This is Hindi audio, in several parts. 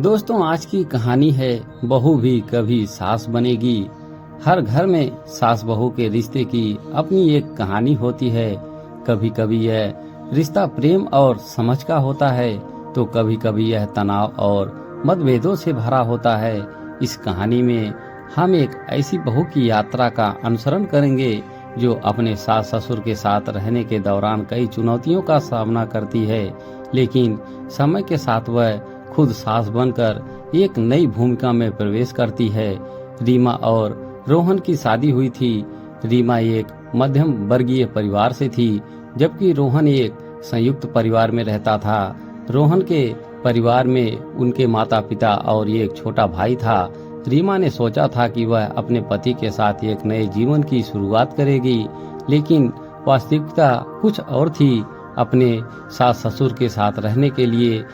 दोस्तों, आज की कहानी है बहू भी कभी सास बनेगी। हर घर में सास बहू के रिश्ते की अपनी एक कहानी होती है। कभी कभी यह रिश्ता प्रेम और समझ का होता है, तो कभी कभी यह तनाव और मतभेदों से भरा होता है। इस कहानी में हम एक ऐसी बहू की यात्रा का अनुसरण करेंगे जो अपने सास ससुर के साथ रहने के दौरान कई चुनौतियों का सामना करती है, लेकिन समय के साथ वह खुद सास बनकर एक नई भूमिका में प्रवेश करती है। रीमा और रोहन की शादी हुई थी। रीमा एक मध्यम वर्गीय परिवार से थी, जबकि रोहन एक संयुक्त परिवार में रहता था। रोहन के परिवार में उनके माता पिता और एक छोटा भाई था। रीमा ने सोचा था कि वह अपने पति के साथ एक नए जीवन की शुरुआत करेगी, लेकिन वास्तविकता कुछ और थी। अपने सास ससुर के साथ रहने के लिए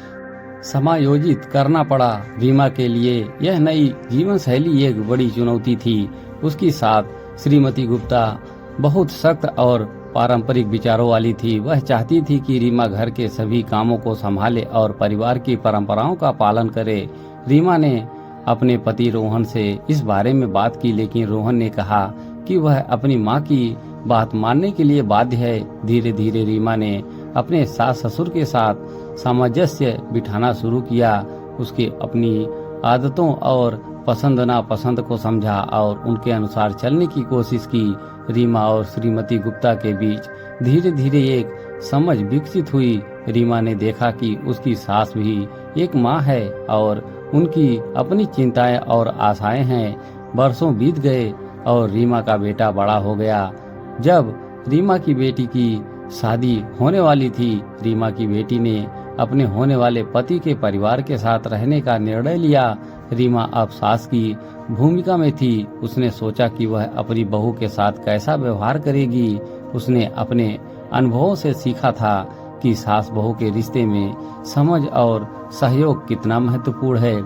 समायोजित करना पड़ा। रीमा के लिए यह नई जीवन शैली एक बड़ी चुनौती थी। उसकी साथ श्रीमती गुप्ता बहुत सख्त और पारंपरिक विचारों वाली थी। वह चाहती थी कि रीमा घर के सभी कामों को संभाले और परिवार की परंपराओं का पालन करे। रीमा ने अपने पति रोहन से इस बारे में बात की, लेकिन रोहन ने कहा कि वह अपनी मां की बात मानने के लिए बाध्य है। धीरे धीरे रीमा ने अपने सास ससुर के साथ सामंजस्य बिठाना शुरू किया। उसके अपनी आदतों और पसंद नापसंद को समझा और उनके अनुसार चलने की कोशिश की। रीमा और श्रीमती गुप्ता के बीच धीरे धीरे एक समझ विकसित हुई। रीमा ने देखा कि उसकी सास भी एक माँ है और उनकी अपनी चिंताएं और आशाएं हैं। बरसों बीत गए और रीमा का बेटा बड़ा हो गया। जब रीमा की बेटी की शादी होने वाली थी, रीमा की बेटी ने अपने होने वाले पति के परिवार के साथ रहने का निर्णय लिया। रीमा अब सास की भूमिका में थी। उसने सोचा कि वह अपनी बहू के साथ कैसा व्यवहार करेगी। उसने अपने अनुभवों से सीखा था कि सास बहू के रिश्ते में समझ और सहयोग कितना महत्वपूर्ण है।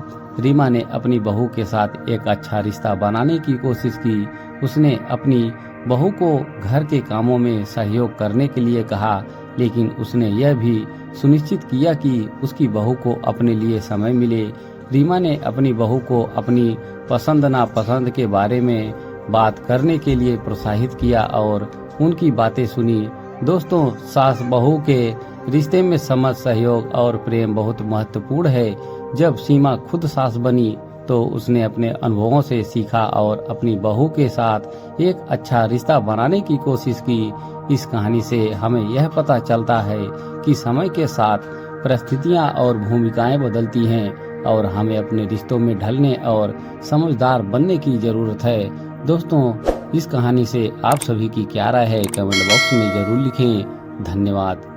रीमा ने अपनी बहू के साथ एक अच्छा रिश्ता बनाने की कोशिश की। उसने अपनी बहू को घर के कामों में सहयोग करने के लिए कहा, लेकिन उसने यह भी सुनिश्चित किया कि उसकी बहू को अपने लिए समय मिले। रीमा ने अपनी बहू को अपनी पसंद नापसंद के बारे में बात करने के लिए प्रोत्साहित किया और उनकी बातें सुनी। दोस्तों, सास बहू के रिश्ते में समझ, सहयोग और प्रेम बहुत महत्वपूर्ण है। जब सीमा खुद सास बनी तो उसने अपने अनुभवों से सीखा और अपनी बहू के साथ एक अच्छा रिश्ता बनाने की कोशिश की। इस कहानी से हमें यह पता चलता है कि समय के साथ परिस्थितियां और भूमिकाएं बदलती हैं और हमें अपने रिश्तों में ढलने और समझदार बनने की जरूरत है। दोस्तों, इस कहानी से आप सभी की क्या राय है, कमेंट बॉक्स में जरूर लिखें। धन्यवाद।